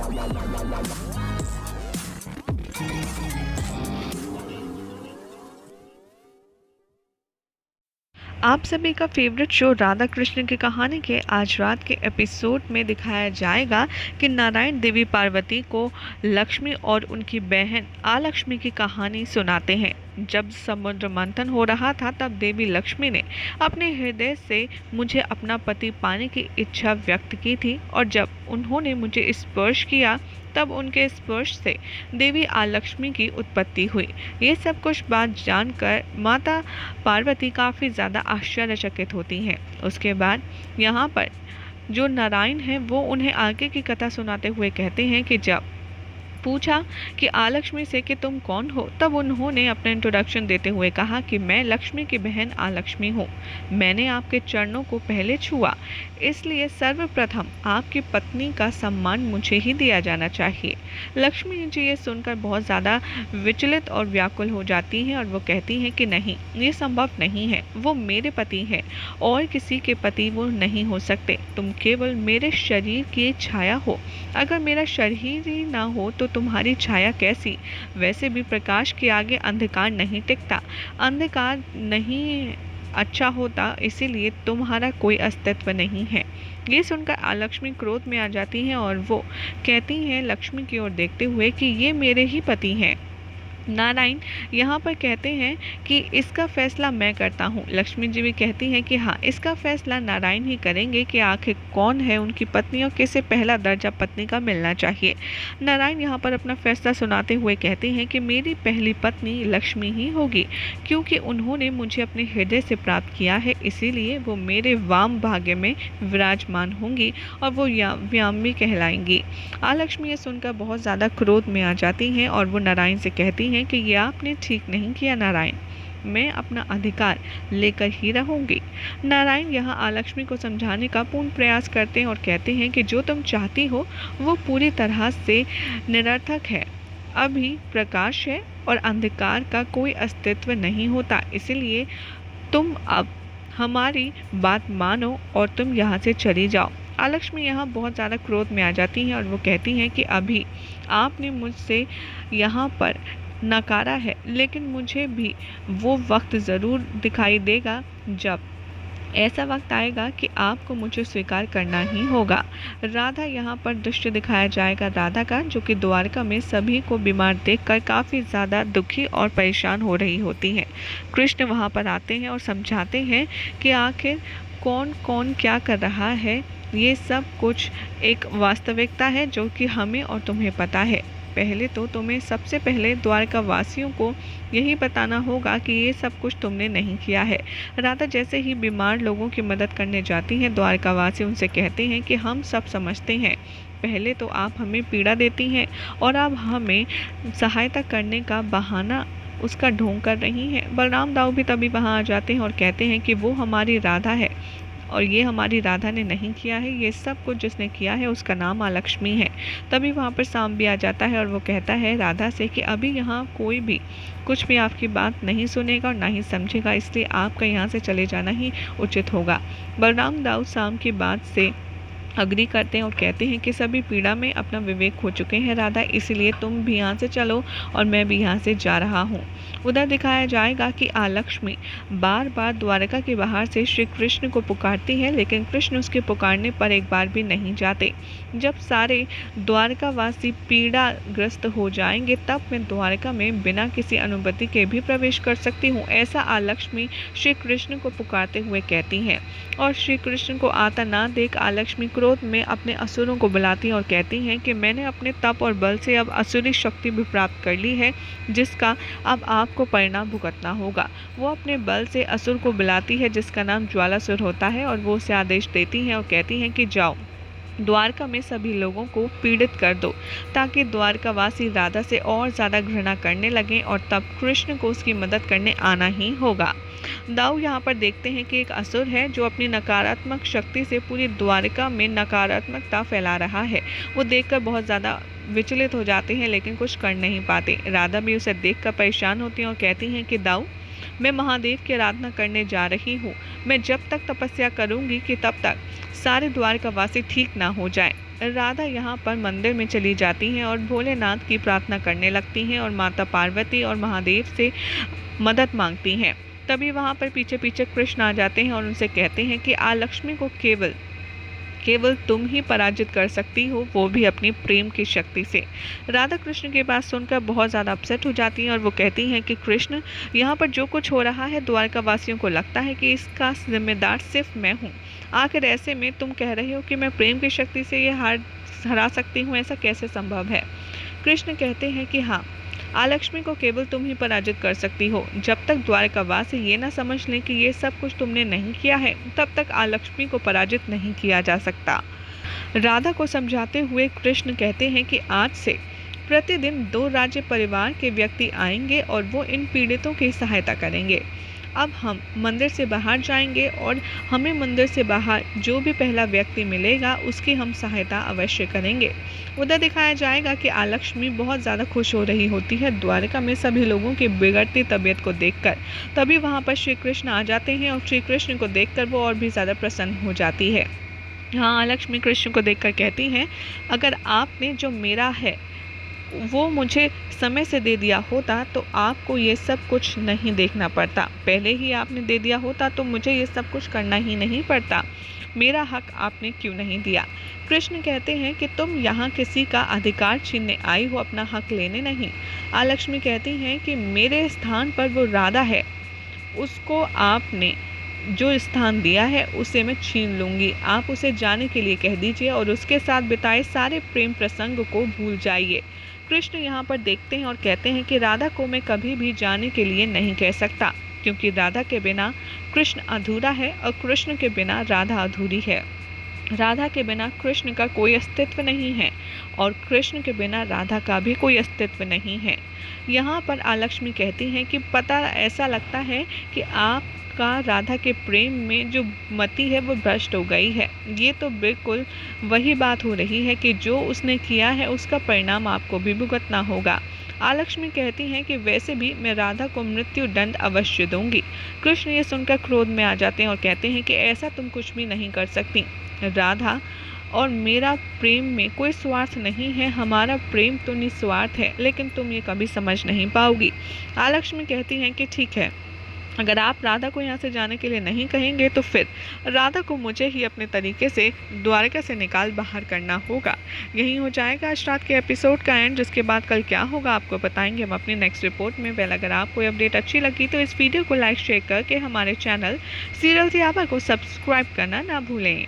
आप सभी का फेवरेट शो राधा कृष्ण की कहानी के आज रात के एपिसोड में दिखाया जाएगा कि नारायण देवी पार्वती को लक्ष्मी और उनकी बहन आलक्ष्मी की कहानी सुनाते हैं। जब समुद्र मंथन हो रहा था तब देवी लक्ष्मी ने अपने हृदय से मुझे अपना पति पाने की इच्छा व्यक्त की थी और जब उन्होंने मुझे स्पर्श किया तब उनके स्पर्श से देवी आलक्ष्मी की उत्पत्ति हुई। ये सब कुछ बात जानकर माता पार्वती काफ़ी ज़्यादा आश्चर्यचकित होती हैं। उसके बाद यहाँ पर जो नारायण हैं वो उन्हें आगे की कथा सुनाते हुए कहते हैं कि जब पूछा कि आलक्ष्मी से कि तुम कौन हो, तब उन्होंने अपना इंट्रोडक्शन देते हुए कहा कि मैं लक्ष्मी की बहन आलक्ष्मी हूँ। मैंने आपके चरणों को पहले छुआ, इसलिए सर्वप्रथम आपकी पत्नी का सम्मान मुझे ही दिया जाना चाहिए। लक्ष्मी जी ये सुनकर बहुत ज़्यादा विचलित और व्याकुल हो जाती हैं और वो कहती हैं कि नहीं, ये संभव नहीं है। वो मेरे पति हैं और किसी के पति वो नहीं हो सकते। तुम केवल मेरे शरीर की छाया हो। अगर मेरा शरीर ही ना हो तो तुम्हारी छाया कैसी? वैसे भी प्रकाश के आगे अंधकार नहीं टिकता। अंधकार नहीं अच्छा होता, इसीलिए तुम्हारा कोई अस्तित्व नहीं है। ये सुनकर आलक्ष्मी क्रोध में आ जाती हैं और वो कहती हैं लक्ष्मी की ओर देखते हुए कि ये मेरे ही पति हैं। नारायण यहाँ पर कहते हैं कि इसका फैसला मैं करता हूँ। लक्ष्मी जी भी कहती हैं कि हाँ, इसका फैसला नारायण ही करेंगे कि आखिर कौन है उनकी पत्नी और किसे पहला दर्जा पत्नी का मिलना चाहिए। नारायण यहाँ पर अपना फैसला सुनाते हुए कहते हैं कि मेरी पहली पत्नी लक्ष्मी ही होगी, क्योंकि उन्होंने मुझे अपने हृदय से प्राप्त किया है, इसीलिए वो मेरे वाम भाग्य में विराजमान होंगी और वो व्यामी कहलाएंगी। आलक्ष्मी ये सुनकर बहुत ज़्यादा क्रोध में आ जाती हैं और वो नारायण से कहती हैं कि ये आपने ठीक नहीं किया नारायण, मैं अपना अधिकार लेकर ही रहूंगी। नारायण यहाँ आलक्ष्मी को समझाने का पूर्ण प्रयास करते हैं और कहते हैं कि जो तुम चाहती हो वो पूरी तरह से निरर्थक है। अभी प्रकाश है और अंधकार का कोई अस्तित्व नहीं होता, इसलिए तुम अब हमारी बात मानो और तुम यहाँ से चली जाओ। आलक्ष्मी यहाँ बहुत ज़्यादा क्रोध में आ जाती हैं और वो कहती हैं कि अभी आपने मुझसे यहाँ पर नकारा है, लेकिन मुझे भी वो वक्त ज़रूर दिखाई देगा जब ऐसा वक्त आएगा कि आपको मुझे स्वीकार करना ही होगा। राधा यहाँ पर दृश्य दिखाया जाएगा राधा का, जो कि द्वारका में सभी को बीमार देखकर काफ़ी ज़्यादा दुखी और परेशान हो रही होती हैं। कृष्ण वहाँ पर आते हैं और समझाते हैं कि आखिर कौन कौन क्या कर रहा है। ये सब कुछ एक वास्तविकता है जो कि हमें और तुम्हें पता है। पहले तो तुम्हें सबसे पहले द्वारका वासियों को यही बताना होगा कि ये सब कुछ तुमने नहीं किया है। राधा जैसे ही बीमार लोगों की मदद करने जाती हैं, द्वारका वासी उनसे कहते हैं कि हम सब समझते हैं, पहले तो आप हमें पीड़ा देती हैं और अब हमें सहायता करने का बहाना उसका ढोंग कर रही हैं। बलराम दाऊ भी तभी वहाँ आ जाते हैं और कहते हैं कि वो हमारी राधा है और ये हमारी राधा ने नहीं किया है, ये सब कुछ जिसने किया है उसका नाम आलक्ष्मी है। तभी वहाँ पर सांब भी आ जाता है और वो कहता है राधा से कि अभी यहाँ कोई भी कुछ भी आपकी बात नहीं सुनेगा और ना ही समझेगा, इसलिए आपका यहाँ से चले जाना ही उचित होगा। बलराम दाऊ सांब की बात से अग्री करते हैं और कहते हैं कि सभी पीड़ा में अपना विवेक खो चुके हैं राधा, इसलिए तुम भी यहाँ से चलो और मैं भी यहाँ से जा रहा हूँ। उधर दिखाया जाएगा कि आलक्ष्मी बार बार द्वारका के बाहर से श्री कृष्ण को पुकारती है, लेकिन कृष्ण उसके पुकारने पर एक बार भी नहीं जाते। जब सारे द्वारकावासी पीड़ाग्रस्त हो जाएंगे तब मैं द्वारका में बिना किसी अनुमति के भी प्रवेश कर सकती हूँ, ऐसा आलक्ष्मी श्री कृष्ण को पुकारते हुए कहती हैं। और श्री कृष्ण को आता ना देख आलक्ष्मी क्रोध में अपने असुरों को बुलाती हैं और कहती हैं कि मैंने अपने तप और बल से अब असुरी शक्ति भी प्राप्त कर ली है, जिसका अब आपको परिणाम भुगतना होगा। वो अपने बल से असुर को बुलाती है जिसका नाम ज्वालासुर होता है और वो उसे आदेश देती हैं और कहती हैं कि जाओ द्वारका में सभी लोगों को पीड़ित कर दो, ताकि द्वारकावासी राधा से और ज़्यादा घृणा करने लगें और तब कृष्ण को उसकी मदद करने आना ही होगा। दाऊ यहाँ पर देखते हैं कि एक असुर है जो अपनी नकारात्मक शक्ति से पूरी द्वारका में नकारात्मकता फैला रहा है। वो देखकर बहुत ज़्यादा विचलित हो जाते हैं, लेकिन कुछ कर नहीं पाते। राधा भी उसे देखकर परेशान होती हैं और कहती हैं कि दाऊ, मैं महादेव की आराधना करने जा रही हूँ। मैं जब तक तपस्या करूँगी कि तब तक सारे द्वारकावासी ठीक ना हो जाए। राधा यहाँ पर मंदिर में चली जाती हैं और भोलेनाथ की प्रार्थना करने लगती हैं और माता पार्वती और महादेव से मदद मांगती हैं। तभी वहाँ पर पीछे पीछे कृष्ण आ जाते हैं और उनसे कहते हैं कि लक्ष्मी को केवल केवल तुम ही पराजित कर सकती हो, वो भी अपनी प्रेम की शक्ति से। राधा कृष्ण की बात सुनकर बहुत ज़्यादा अपसेट हो जाती हैं और वो कहती हैं कि कृष्ण, यहाँ पर जो कुछ हो रहा है द्वारका वासियों को लगता है कि इसका जिम्मेदार सिर्फ मैं हूँ। आखिर ऐसे में तुम कह रही हो कि मैं प्रेम की शक्ति से ये हरा सकती हूँ, ऐसा कैसे संभव है? कृष्ण कहते हैं कि हाँ, लक्ष्मी को केवल तुम ही पराजित कर सकती हो। जब तक द्वारकावासी ये ना समझ लें कि ये सब कुछ तुमने नहीं किया है, तब तक लक्ष्मी को पराजित नहीं किया जा सकता। राधा को समझाते हुए कृष्ण कहते हैं कि आज से प्रतिदिन 2 राज्य परिवार के व्यक्ति आएंगे और वो इन पीड़ितों की सहायता करेंगे। अब हम मंदिर से बाहर जाएंगे और हमें मंदिर से बाहर जो भी पहला व्यक्ति मिलेगा उसकी हम सहायता अवश्य करेंगे। उधर दिखाया जाएगा कि लक्ष्मी बहुत ज़्यादा खुश हो रही होती है द्वारका में सभी लोगों की बिगड़ती तबीयत को देखकर। तभी वहाँ पर श्री कृष्ण आ जाते हैं और श्री कृष्ण को देखकर वो और भी ज़्यादा प्रसन्न हो जाती है। हाँ, लक्ष्मी कृष्ण को देखकर कहती हैं, अगर आपने जो मेरा है वो मुझे समय से दे दिया होता तो आपको ये सब कुछ नहीं देखना पड़ता। पहले ही आपने दे दिया होता तो मुझे ये सब कुछ करना ही नहीं पड़ता। मेरा हक आपने क्यों नहीं दिया? कृष्ण कहते हैं कि तुम यहाँ किसी का अधिकार छीनने आई हो, अपना हक लेने नहीं। लक्ष्मी कहती हैं कि मेरे स्थान पर वो राधा है, उसको आपने जो स्थान दिया है उसे मैं छीन लूँगी। आप उसे जाने के लिए कह दीजिए और उसके साथ बिताए सारे प्रेम प्रसंग को भूल जाइए। कृष्ण यहाँ पर देखते हैं और कहते हैं कि राधा को मैं कभी भी जाने के लिए नहीं कह सकता, क्योंकि राधा के बिना कृष्ण अधूरा है और कृष्ण के बिना राधा अधूरी है। राधा के बिना कृष्ण का कोई अस्तित्व नहीं है और कृष्ण के बिना राधा का भी कोई अस्तित्व नहीं है। यहाँ पर लक्ष्मी कहती हैं कि पता ऐसा लगता है कि आपका राधा के प्रेम में जो मति है वो भ्रष्ट हो गई है। ये तो बिल्कुल वही बात हो रही है कि जो उसने किया है उसका परिणाम आपको भी भुगतना होगा। लक्ष्मी कहती हैं कि वैसे भी मैं राधा को मृत्यु दंड अवश्य दूंगी। कृष्ण ये सुनकर क्रोध में आ जाते हैं और कहते हैं कि ऐसा तुम कुछ भी नहीं कर सकती। राधा और मेरा प्रेम में कोई स्वार्थ नहीं है, हमारा प्रेम तो निस्वार्थ है, लेकिन तुम ये कभी समझ नहीं पाओगी। लक्ष्मी कहती हैं कि ठीक है, अगर आप राधा को यहाँ से जाने के लिए नहीं कहेंगे तो फिर राधा को मुझे ही अपने तरीके से द्वारका से निकाल बाहर करना होगा। यही हो जाएगा आज रात के एपिसोड का एंड, जिसके बाद कल क्या होगा आपको बताएंगे हम अपनी नेक्स्ट रिपोर्ट में। वेल, अगर आपको अपडेट अच्छी लगी तो इस वीडियो को लाइक शेयर करके हमारे चैनल सीरियल सियाबा को सब्सक्राइब करना ना भूलें।